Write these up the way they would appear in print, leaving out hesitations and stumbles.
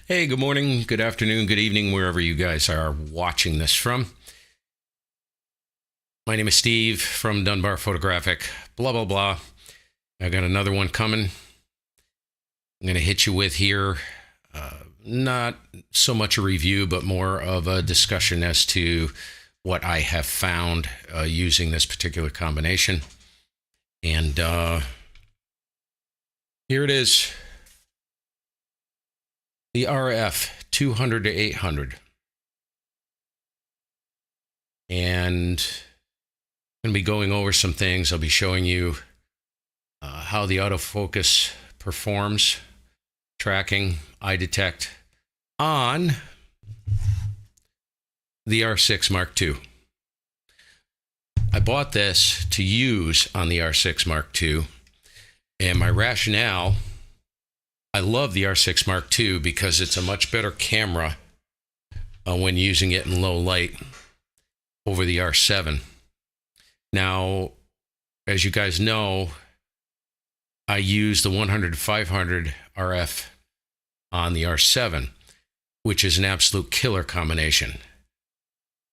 Hey, good morning, good afternoon, good evening, wherever you guys are watching this from. My name is Steve from Dunbar Photographic, blah, blah, blah. I got another one coming. I'm going to hit you with here. Not so much a review, but more of a discussion as to what I have found using this particular combination. And here it is. The RF200 to 800. And I'm going to be going over some things. I'll be showing you how the autofocus performs, tracking, eye detect on the R6 Mark II. I bought this to use on the R6 Mark II, and my rationale, I love the R6 Mark II because it's a much better camera when using it in low light over the R7. Now, as you guys know, I use the 100 to 500 RF on the R7, which is an absolute killer combination.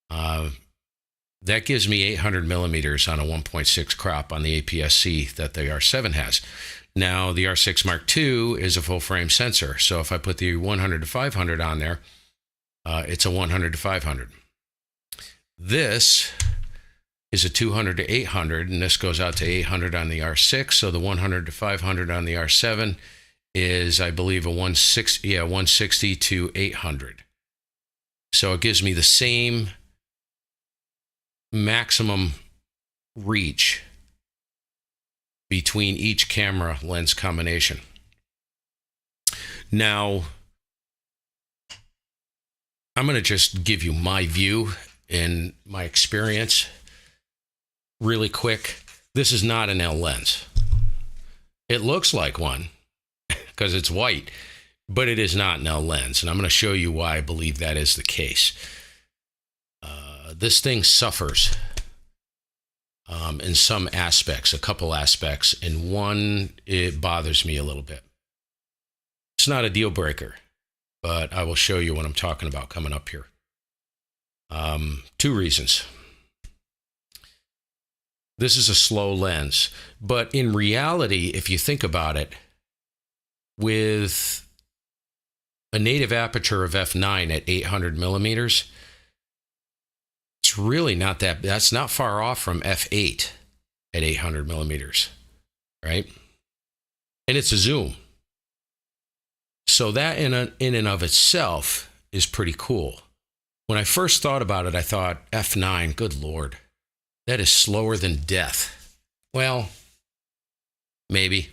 That gives me 800 millimeters on a 1.6 crop on the APS-C that the R7 has. Now, the R6 Mark II is a full-frame sensor, so if I put the 100 to 500 on there, it's a 100 to 500. This is a 200 to 800, and this goes out to 800 on the R6, so the 100 to 500 on the R7 is, I believe, a 160 to 800. So it gives me the same maximum reach between each camera lens combination. Now, I'm going to just give you my view and my experience really quick. This is not an L lens. It looks like one because it's white, but it is not an L lens, and I'm going to show you why I believe that is the case. This thing suffers in some aspects, a couple aspects, and one, it bothers me a little bit. It's not a deal breaker, but I will show you what I'm talking about coming up here. Two reasons. This is a slow lens, but in reality, if you think about it, with a native aperture of f9 at 800 millimeters, it's really not that's not far off from f8 at 800 millimeters, right? And it's a zoom. So that in and of itself is pretty cool. When I first thought about it, I thought, f9, good Lord, that is slower than death. Well, maybe.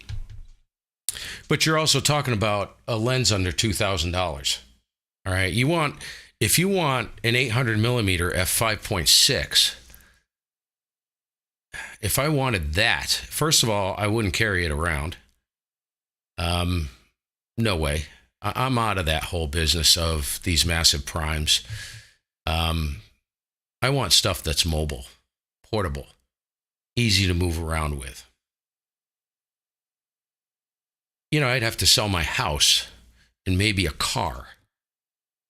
But you're also talking about a lens under $2,000. All right, if you want an 800 millimeter f5.6, if I wanted that, first of all, I wouldn't carry it around. No way. I'm out of that whole business of these massive primes. I want stuff that's mobile, portable, easy to move around with. You know, I'd have to sell my house and maybe a car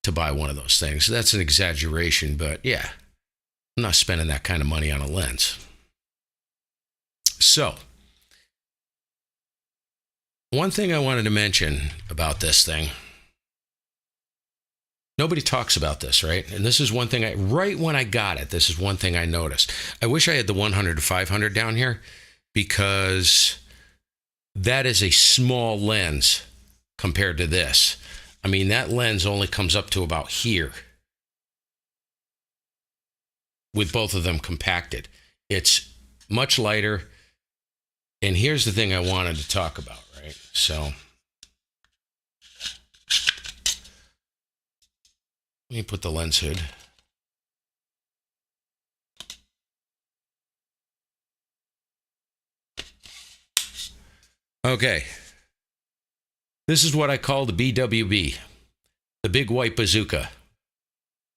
to buy one of those things. That's an exaggeration, but yeah, I'm not spending that kind of money on a lens. So, one thing I wanted to mention about this thing, nobody talks about this, right? And this is one thing right when I got it, this is one thing I noticed. I wish I had the 100 to 500 down here because that is a small lens compared to this. I mean, that lens only comes up to about here with both of them compacted. It's much lighter. And here's the thing I wanted to talk about, right? So let me put the lens hood. Okay. This is what I call the BWB, the big white bazooka.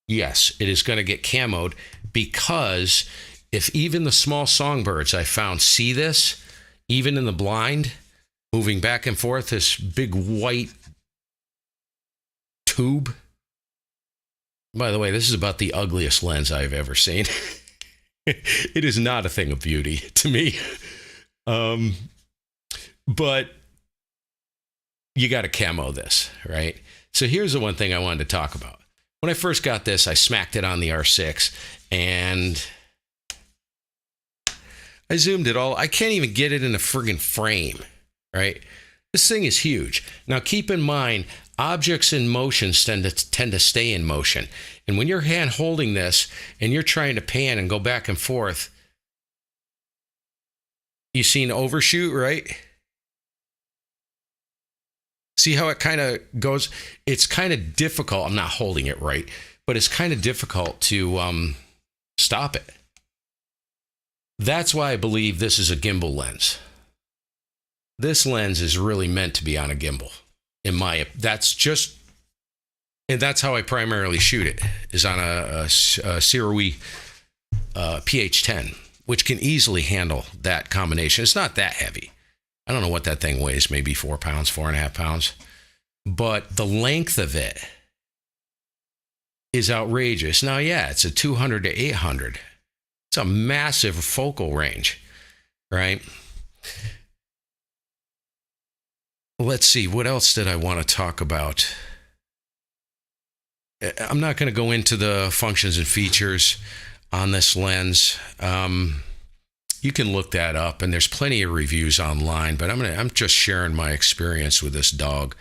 Yes, it is going to get camoed because if even the small songbirds I found see this, even in the blind, moving back and forth, this big white tube. By the way, this is about the ugliest lens I've ever seen. It is not a thing of beauty to me. But you got to camo this, right? So here's the one thing I wanted to talk about. When I first got this, I smacked it on the R6 and I zoomed it all. I can't even get it in a friggin' frame, right? This thing is huge. Now, keep in mind, objects in motion tend to stay in motion. And when you're hand holding this and you're trying to pan and go back and forth, you seen overshoot, right? See how it kind of goes? It's kind of difficult. I'm not holding it right, but it's kind of difficult to stop it. That's why I believe this is a gimbal lens. This lens is really meant to be on a gimbal. And that's how I primarily shoot it, is on a CANON PH10, which can easily handle that combination. It's not that heavy. I don't know what that thing weighs, maybe 4 pounds, 4.5 pounds. But the length of it is outrageous. Now, yeah, it's a 200 to 800. It's a massive focal range, right? Let's see, what else did I want to talk about? I'm not going to go into the functions and features on this lens. You can look that up, and there's plenty of reviews online, but I'm just sharing my experience with this dog.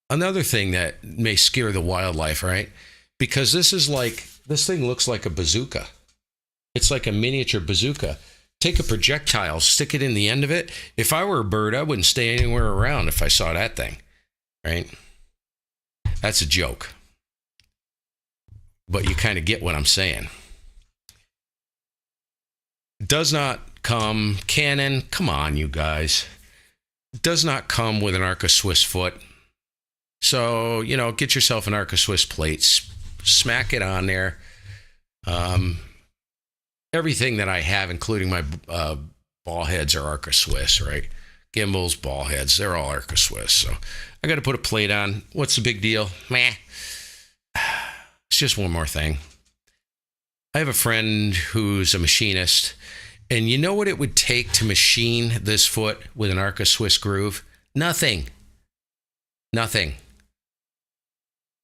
Another thing that may scare the wildlife, right? Because this thing looks like a bazooka. It's like a miniature bazooka. Take a projectile, stick it in the end of it. If I were a bird, I wouldn't stay anywhere around if I saw that thing, right? That's a joke. But you kind of get what I'm saying. Does not come, Canon, come on, you guys. Does not come with an Arca Swiss foot. So, get yourself an Arca Swiss plate, smack it on there. Everything that I have, including my ball heads, are Arca Swiss, right? Gimbals, ball heads, they're all Arca Swiss. So I got to put a plate on. What's the big deal? Meh. It's just one more thing. I have a friend who's a machinist, and you know what it would take to machine this foot with an Arca Swiss groove? Nothing. Nothing.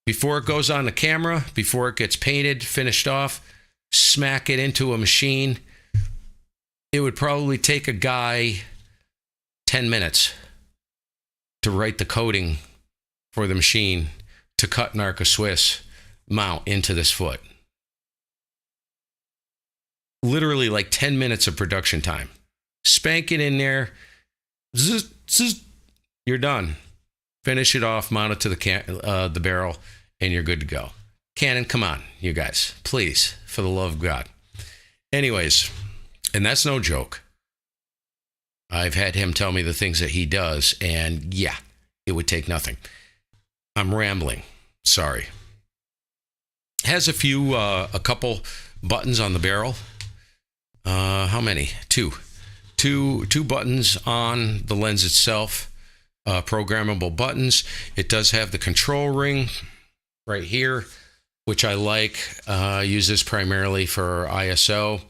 Before it goes on the camera, before it gets painted, finished off, smack it into a machine, it would probably take a guy 10 minutes to write the coding for the machine to cut an Arca Swiss mount into this foot. Literally like 10 minutes of production time. Spank it in there, zzz, zzz, you're done. Finish it off, mount it to the barrel, and you're good to go. Canon, come on, you guys. Please, for the love of God. Anyways, and that's no joke. I've had him tell me the things that he does, and yeah, it would take nothing. I'm rambling. Sorry. Has a couple buttons on the barrel. How many? Two buttons on the lens itself. Programmable buttons. It does have the control ring right here, which I like. Use this primarily for ISO.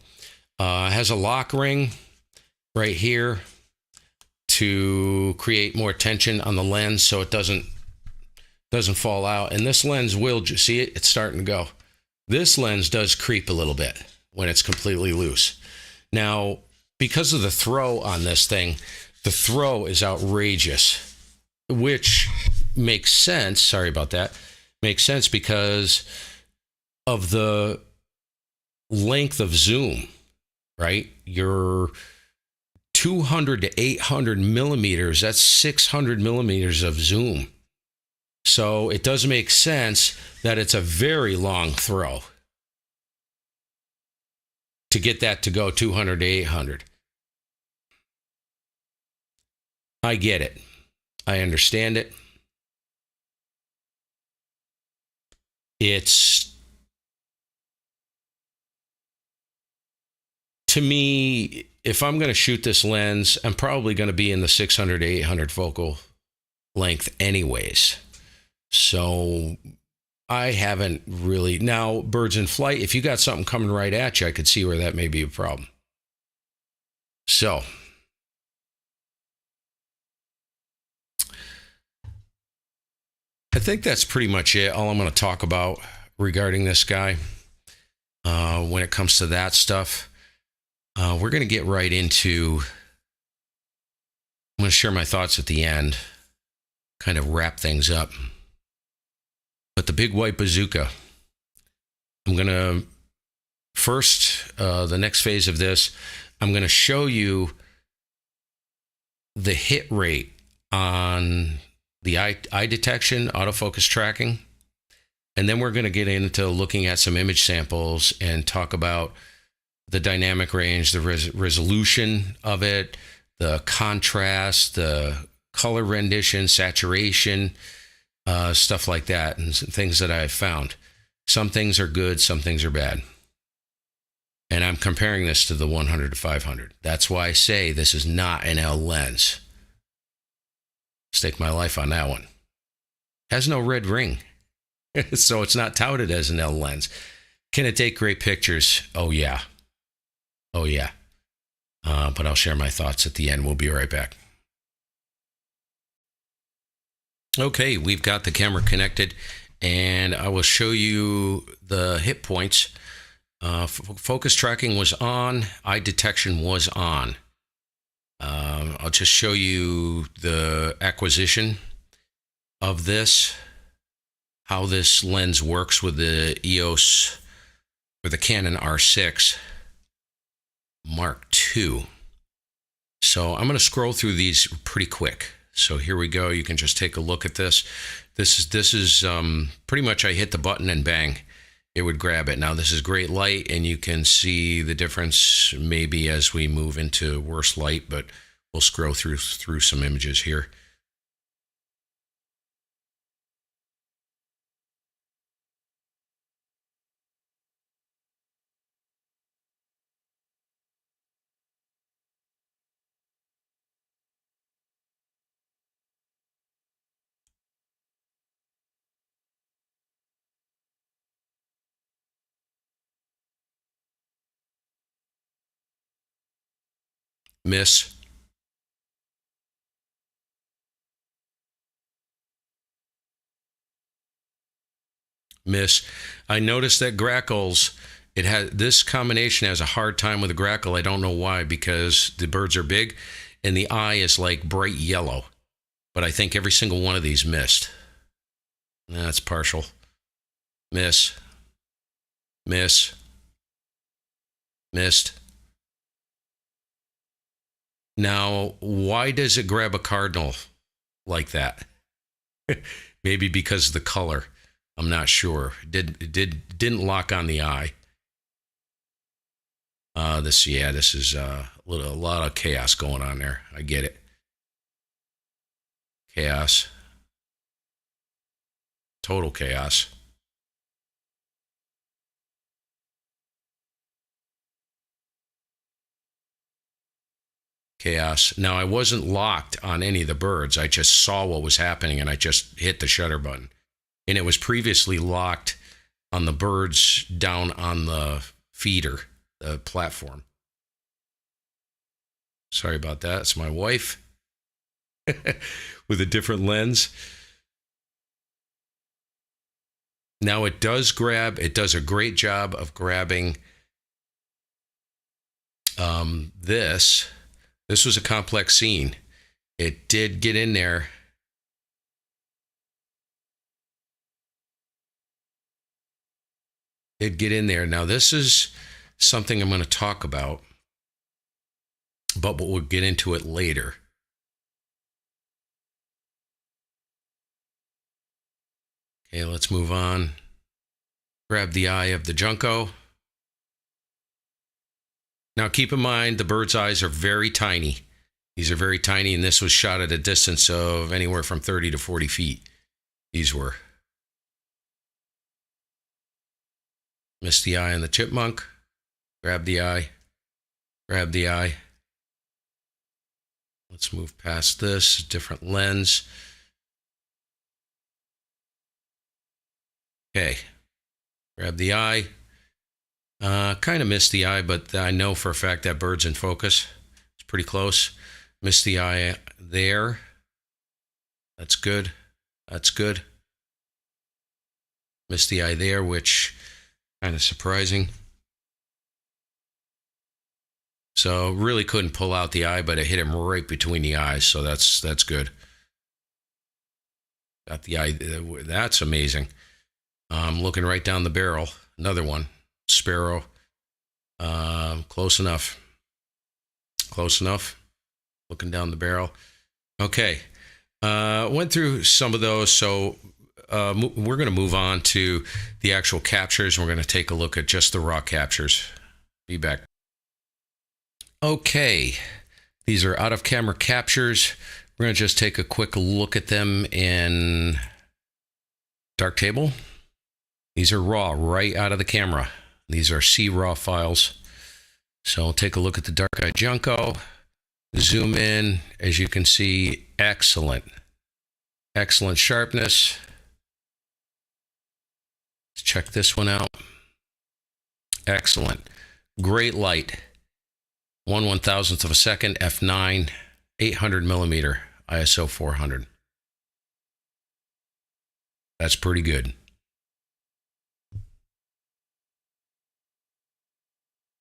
Has a lock ring right here to create more tension on the lens so it doesn't fall out. And this lens will, see it? It's starting to go. This lens does creep a little bit when it's completely loose. Now, because of the throw on this thing, the throw is outrageous, which makes sense. Sorry about that. Makes sense because of the length of zoom, right? Your 200 to 800 millimeters, that's 600 millimeters of zoom. So it does make sense that it's a very long throw to get that to go 200 to 800. I get it. I understand it. It's, to me, if I'm going to shoot this lens, I'm probably going to be in the 600 to 800 focal length anyways. So I haven't really. Now, birds in flight, if you got something coming right at you, I could see where that may be a problem. So I think that's pretty much it. All I'm going to talk about regarding this guy when it comes to that stuff. We're going to get right into. I'm going to share my thoughts at the end, kind of wrap things up. But the big white bazooka, I'm going to first, the next phase of this, I'm going to show you the hit rate on the eye detection, autofocus tracking. And then we're going to get into looking at some image samples and talk about the dynamic range, the resolution of it, the contrast, the color rendition, saturation, stuff like that, and things that I've found. Some things are good, some things are bad. And I'm comparing this to the 100 to 500. That's why I say this is not an L lens. Stake my life on that one. Has no red ring, so it's not touted as an L lens. Can it take great pictures? Oh, yeah. Oh, yeah. But I'll share my thoughts at the end. We'll be right back. Okay, we've got the camera connected, and I will show you the hit points. Focus tracking was on. Eye detection was on. I'll just show you the acquisition of this, how this lens works with the EOS or the Canon R6 Mark II. So I'm going to scroll through these pretty quick. So here we go. You can just take a look at this. This is pretty much I hit the button and bang, it would grab it. Now this is great light, and you can see the difference maybe as we move into worse light, but we'll scroll through some images here. Miss. Miss. I noticed that grackles, this combination has a hard time with the grackle. I don't know why, because the birds are big and the eye is like bright yellow. But I think every single one of these missed. That's partial. Miss. Miss. Missed. Now, why does it grab a cardinal like that? Maybe because of the color. I'm not sure. It didn't lock on the eye. This is a lot of chaos going on there. I get it. Chaos. Total chaos. Chaos. Now, I wasn't locked on any of the birds. I just saw what was happening, and I just hit the shutter button. And it was previously locked on the birds down on the feeder, the platform. Sorry about that. It's my wife with a different lens. Now it does grab. It does a great job of grabbing this. This was a complex scene. It did get in there. It'd get in there. Now, this is something I'm going to talk about, but we'll get into it later. Okay, let's move on. Grab the eye of the Junco. Now, keep in mind, the bird's eyes are very tiny. These are very tiny, and this was shot at a distance of anywhere from 30 to 40 feet. These were. Missed the eye on the chipmunk. Grab the eye. Grab the eye. Let's move past this. Different lens. Okay, grab the eye. Kind of missed the eye, but I know for a fact that bird's in focus. It's pretty close. Missed the eye there. That's good. That's good. Missed the eye there, which kind of surprising. So really couldn't pull out the eye, but it hit him right between the eyes. So that's good. Got the eye. That's amazing. Looking right down the barrel. Another one. Sparrow. Close enough. Close enough. Looking down the barrel. Okay. Went through some of those. So we're going to move on to the actual captures. We're going to take a look at just the raw captures. Be back. Okay. These are out of camera captures. We're going to just take a quick look at them in Darktable. These are raw, right out of the camera. These are C-RAW files. So I'll take a look at the Dark Eye Junco. Zoom in. As you can see, excellent. Excellent sharpness. Let's check this one out. Excellent. Great light. 1/1000th of a second, f9, 800 millimeter, ISO 400. That's pretty good.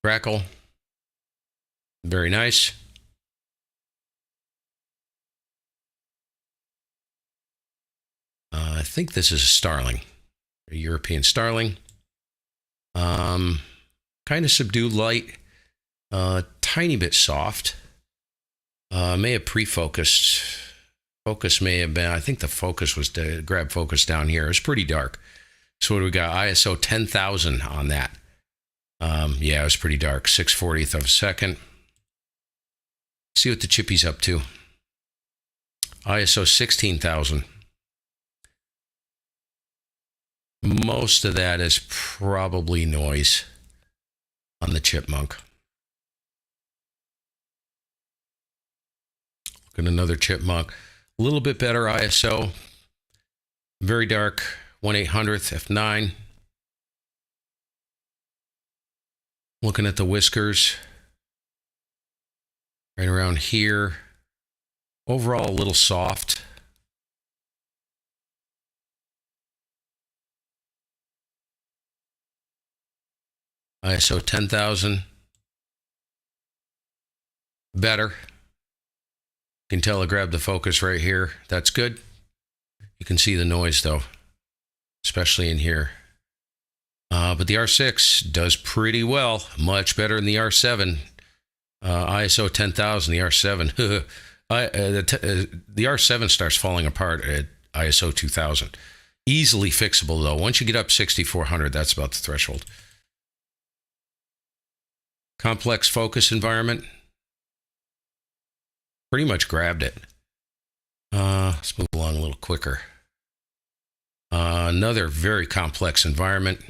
Crackle. Very nice. I think this is a starling, a European starling. Kind of subdued light. Tiny bit soft. May have pre-focused. Focus may have been, I think the focus was to grab focus down here. It's pretty dark. So what do we got? ISO 10,000 on that. Yeah, it was pretty dark. 6/40th of a second. See what the chippy's up to. ISO 16,000. Most of that is probably noise on the chipmunk. Look at another chipmunk. A little bit better ISO. Very dark. 1/800th f9. Looking at the whiskers. Right around here. Overall, a little soft. ISO 10,000. Better. You can tell I grabbed the focus right here. That's good. You can see the noise though, especially in here. But the R6 does pretty well. Much better than the R7. ISO 10,000, the R7. The R7 starts falling apart at ISO 2000. Easily fixable though. Once you get up 6400, that's about the threshold. Complex focus environment. Pretty much grabbed it. Let's move along a little quicker. Another very complex environment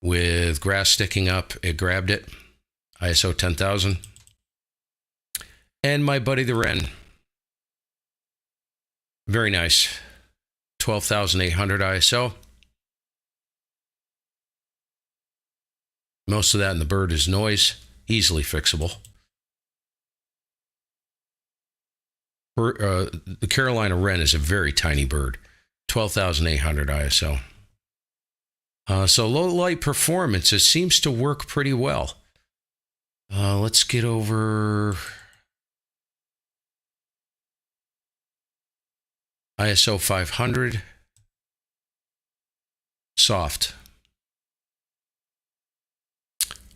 with grass sticking up. It grabbed it. ISO 10,000. And my buddy the wren. Very nice. 12,800 ISO. Most of that in the bird is noise. Easily fixable. The Carolina wren is a very tiny bird. 12,800 ISO. So low light performance, it seems to work pretty well. Let's get over ISO 500. Soft.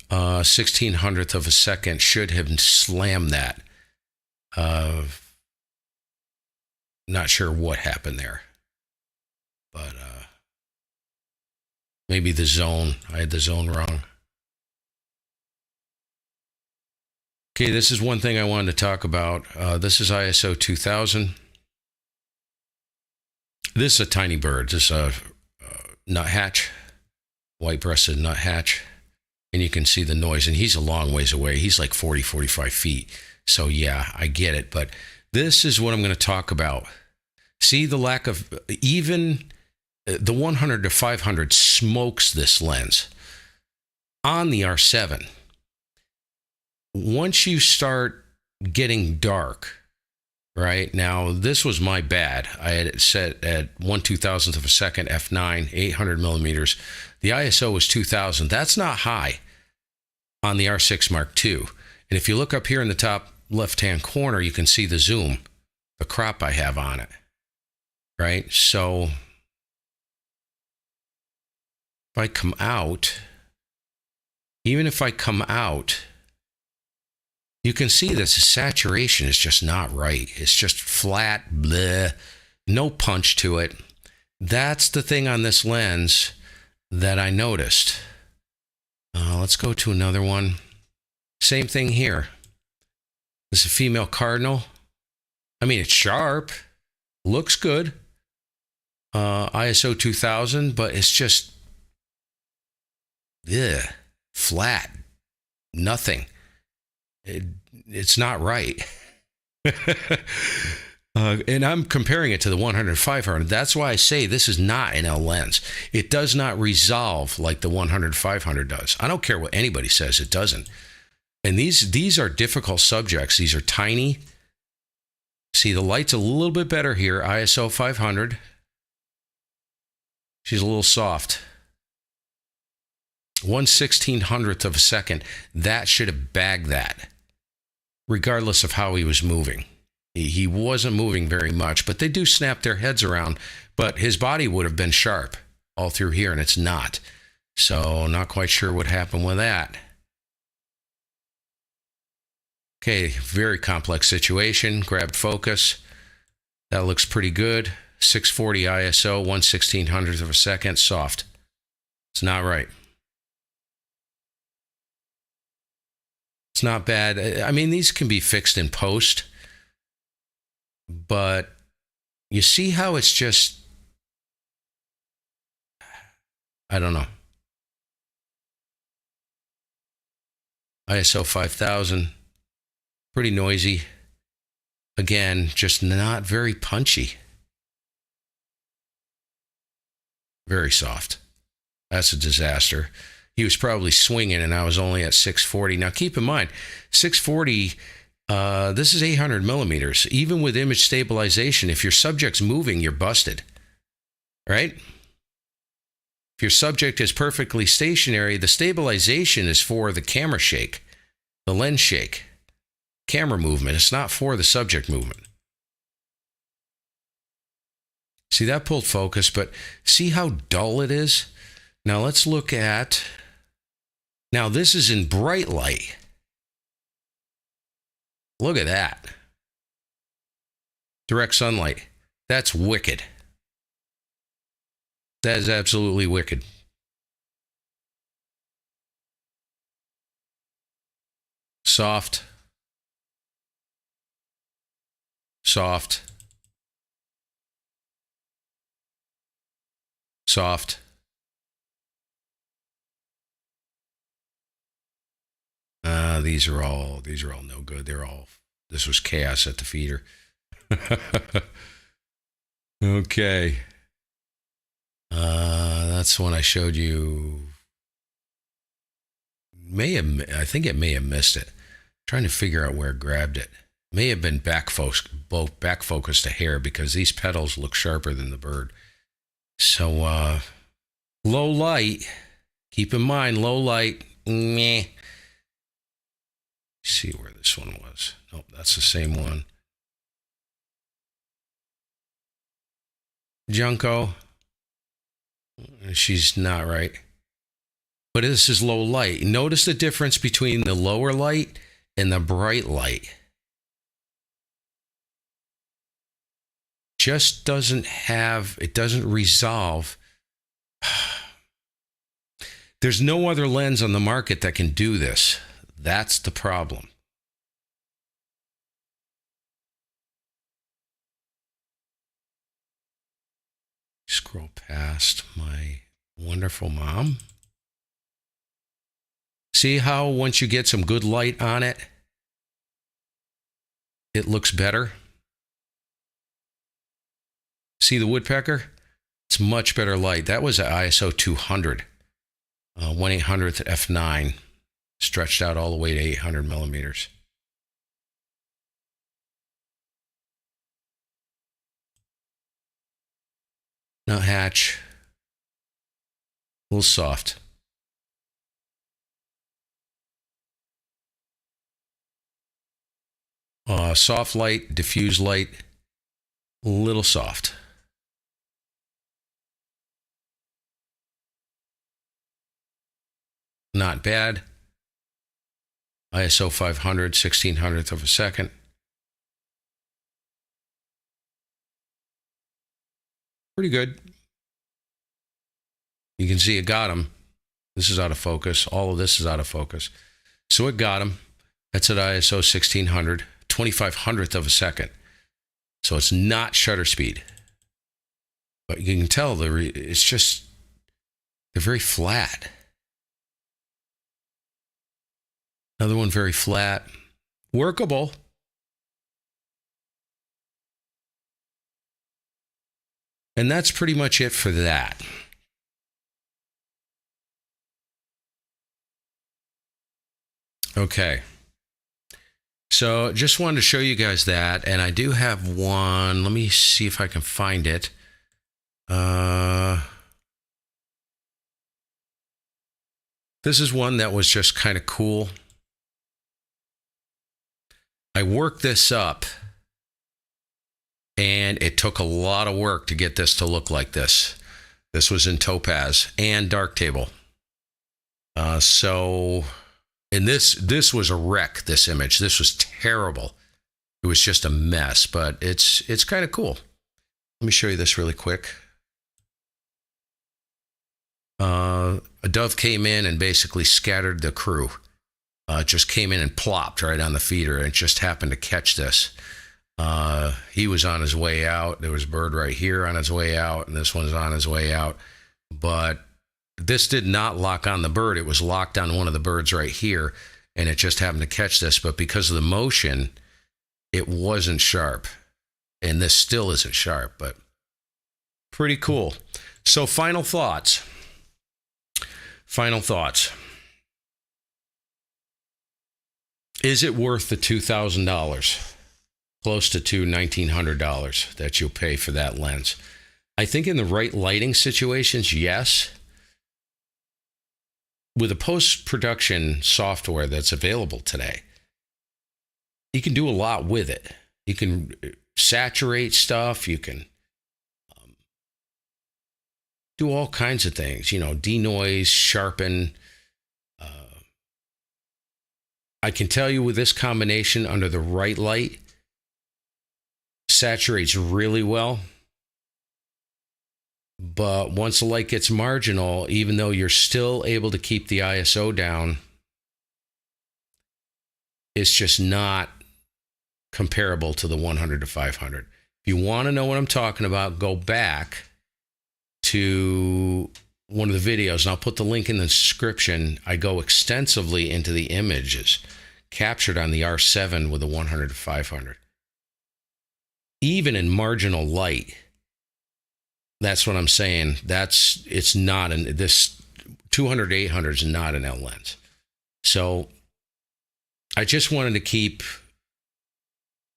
1600th of a second should have slammed that. Not sure what happened there, but maybe the zone. I had the zone wrong. Okay, this is one thing I wanted to talk about. This is ISO 2000. This is a tiny bird. This is a nuthatch, white-breasted nuthatch. And you can see the noise, and he's a long ways away. He's like 40, 45 feet. So yeah, I get it. But this is what I'm going to talk about. See the lack of, even The 100 to 500 smokes this lens on the R7. Once you start getting dark, right? Now, this was my bad. I had it set at 1/2000th of a second, f9, 800 millimeters. The ISO was 2000. That's not high on the R6 Mark II. And if you look up here in the top left-hand corner, you can see the zoom, the crop I have on it, right? So if I come out, even if I come out, you can see that the saturation is just not right. It's just flat, bleh, no punch to it. That's the thing on this lens that I noticed. Let's go to another one. Same thing here. This is a female cardinal. I mean, it's sharp, looks good. ISO 2000, but it's just flat, nothing. It's not right. And I'm comparing it to the 100-500. That's why I say this is not an L lens. It does not resolve like the 100-500 does. I don't care what anybody says, it doesn't. And these are difficult subjects. These are tiny. See, the light's a little bit better here. ISO 500. She's a little soft. 1/1600th of a second. That should have bagged that, regardless of how he was moving. He wasn't moving very much, but they do snap their heads around. But his body would have been sharp all through here, and it's not. So not quite sure what happened with that. Okay, very complex situation. Grabbed focus. That looks pretty good. 640 ISO, 1/1600th of a second, soft. It's not right. It's not bad. I mean, these can be fixed in post, but you see how it's just, I don't know. ISO 5000, pretty noisy. Again, just not very punchy. Very soft. That's a disaster. He was probably swinging, and I was only at 640. Now, keep in mind, 640, this is 800 millimeters. Even with image stabilization, if your subject's moving, you're busted, right? If your subject is perfectly stationary, the stabilization is for the camera shake, the lens shake, camera movement. It's not for the subject movement. See, that pulled focus, but see how dull it is? Now, let's look at... Now, this is in bright light. Look at that. Direct sunlight. That's wicked. That is absolutely wicked. Soft. Soft. Soft. These are all no good. This was chaos at the feeder. Okay. That's when I showed you. I think it may have missed it. Trying to figure out where it grabbed it. May have been back focused to hair, because these petals look sharper than the bird. So low light. Keep in mind, low light. Meh. See where this one was. Nope, that's the same one. Junko. She's not right. But this is low light. Notice the difference between the lower light and the bright light. Just doesn't resolve. There's no other lens on the market that can do this. That's the problem. Scroll past my wonderful mom. See how once you get some good light on it, it looks better? See the woodpecker? It's It's much better light. That was at ISO 200, 1/800th f9, stretched out all the way to 800 millimeters. Nuthatch, a little soft. Soft light, diffuse light, a little soft. Not bad. ISO 500, 1600th of a second. Pretty good. You can see it got him. This is out of focus. All of this is out of focus. So it got him. That's at ISO 1600, 2500th of a second. So it's not shutter speed. But you can tell it's just, they're very flat. Another one very flat. Workable. And that's pretty much it for that. Okay. So just wanted to show you guys that. And I do have one. Let me see if I can find it. This is one that was just kind of cool. I worked this up. And it took a lot of work to get this to look like this. This was in topaz and darktable. And this was a wreck, this image. This was terrible. It was just a mess, but it's kind of cool. Let me show you this really quick. A dove came in and basically scattered the crew. It just came in and plopped right on the feeder, and it just happened to catch this. He was on his way out. There was a bird right here on his way out, and this one's on his way out. But this did not lock on the bird. It was locked on one of the birds right here, and it just happened to catch this. But because of the motion, it wasn't sharp. And this still isn't sharp, but pretty cool. So final thoughts. Final thoughts. Is it worth the $2,000? Close to $1,900 that you'll pay for that lens. I think in the right lighting situations, yes. With the post-production software that's available today, you can do a lot with it. You can saturate stuff. You can do all kinds of things. You know, denoise, sharpen. I can tell you with this combination under the right light, saturates really well, but once the light gets marginal, even though you're still able to keep the ISO down, it's just not comparable to the 100 to 500. If you want to know what I'm talking about, go back to one of the videos, and I'll put the link in the description. I go extensively into the images captured on the R7 with the 100 to 500. Even in marginal light, that's what I'm saying. It's not this 200 to 800 is not an L lens. So I just wanted to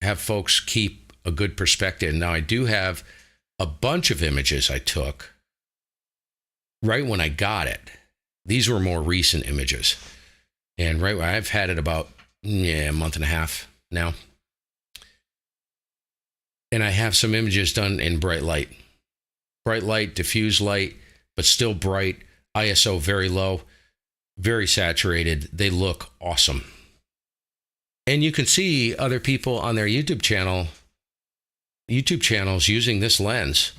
have folks keep a good perspective. Now I do have a bunch of images I took right when I got it. These were more recent images, and I've had it about a month and a half now. And I have some images done in bright light, diffuse light, but still bright. ISO very low, very saturated. They look awesome. And you can see other people on their YouTube channels using this lens,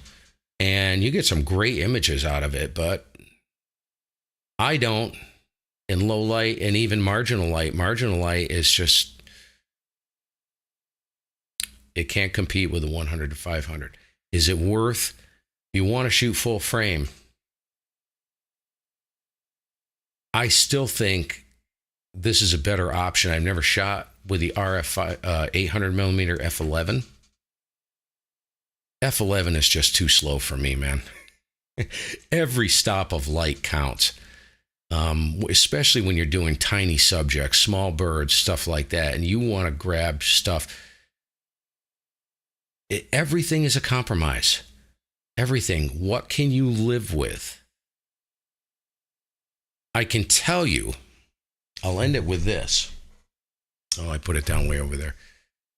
and you get some great images out of it, but I don't in low light and even marginal light. Marginal light is just, it can't compete with the 100 to 500. Is it worth, you want to shoot full frame? I still think this is a better option. I've never shot with the RF 800 millimeter f11. F11 is just too slow for me, man. Every stop of light counts, especially when you're doing tiny subjects, small birds, stuff like that, and you want to grab stuff. Everything is a compromise. Everything. What can you live with? I can tell you, I'll end it with this. Oh, I put it down way over there.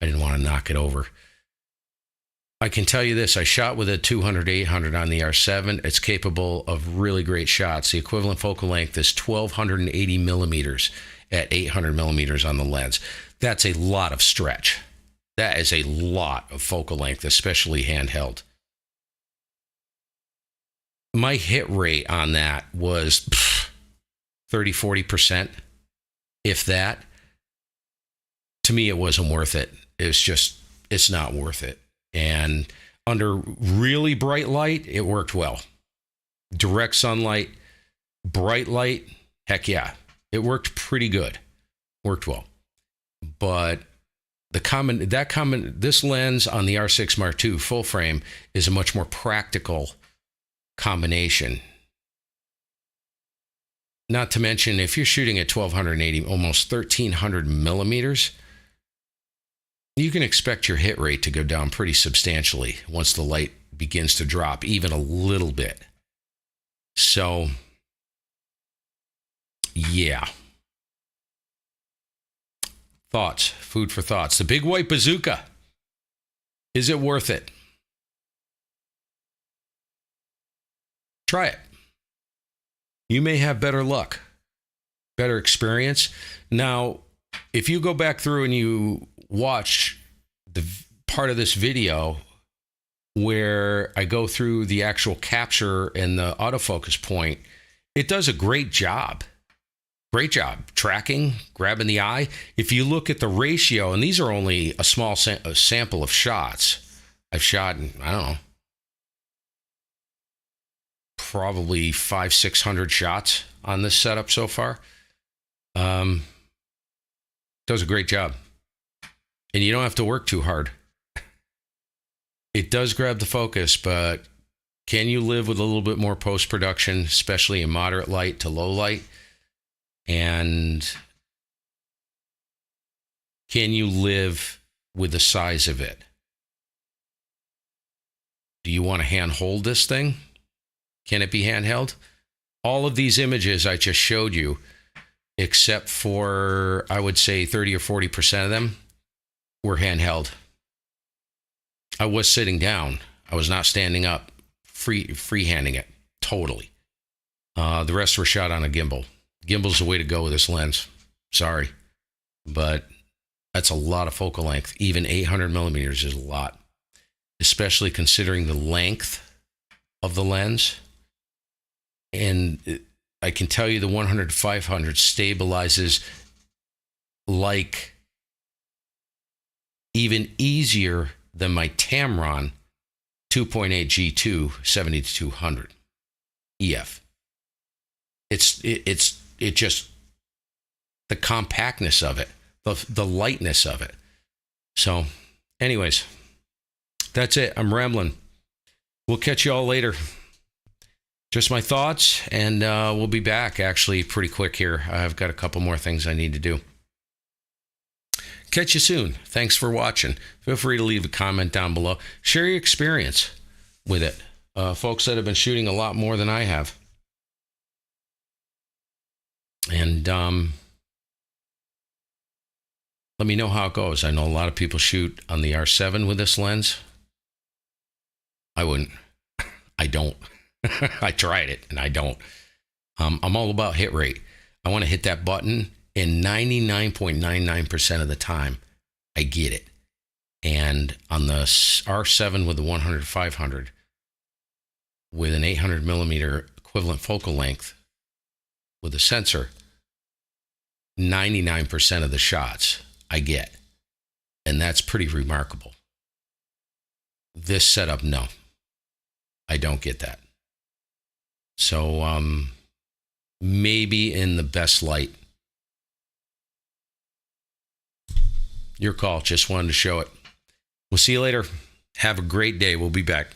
I didn't want to knock it over. I can tell you this. I shot with a 200-800 on the R7. It's capable of really great shots. The equivalent focal length is 1,280 millimeters at 800 millimeters on the lens. That's a lot of stretch. That is a lot of focal length, especially handheld. My hit rate on that was 30-40%, if that. To me, it wasn't worth it. It's not worth it. And under really bright light, it worked well. Direct sunlight, bright light, heck yeah. It worked pretty good. Worked well. But this lens on the R6 Mark II full frame is a much more practical combination. Not to mention, if you're shooting at 1,280, almost 1,300 millimeters, you can expect your hit rate to go down pretty substantially once the light begins to drop, even a little bit. So, yeah. Thoughts, food for thoughts. The big white bazooka. Is it worth it? Try it. You may have better luck, better experience. Now, if you go back through and you watch the part of this video where I go through the actual capture and the autofocus point, it does a great job. Great job tracking, grabbing the eye. If you look at the ratio, and these are only a small sample of shots. I've shot, I don't know, probably 500-600 shots on this setup so far. Does a great job. And you don't have to work too hard. It does grab the focus, but can you live with a little bit more post-production, especially in moderate light to low light? And can you live with the size of it? Do you want to hand hold this thing? Can it be handheld? All of these images I just showed you, except for, I would say 30 or 40% of them, were handheld. I was sitting down. I was not standing up, freehanding it, totally. The rest were shot on a gimbal. Gimbal's the way to go with this lens. Sorry. But that's a lot of focal length. Even 800 millimeters is a lot, especially considering the length of the lens. And I can tell you the 100-500 stabilizes like even easier than my Tamron 2.8 G2 70-200 EF. It's just the compactness of it, the lightness of it. So, anyways, that's it. I'm rambling. We'll catch you all later. Just my thoughts, and we'll be back actually pretty quick here. I've got a couple more things I need to do. Catch you soon. Thanks for watching. Feel free to leave a comment down below. Share your experience with it. Folks that have been shooting a lot more than I have. And let me know how it goes. I know a lot of people shoot on the R7 with this lens. I wouldn't. I don't. I tried it, and I don't. I'm all about hit rate. I want to hit that button, and 99.99% of the time, I get it. And on the R7 with the 100-500, with an 800 millimeter equivalent focal length, with a sensor, 99% of the shots I get. And that's pretty remarkable. This setup, no. I don't get that. So maybe in the best light. Your call. Just wanted to show it. We'll see you later. Have a great day. We'll be back.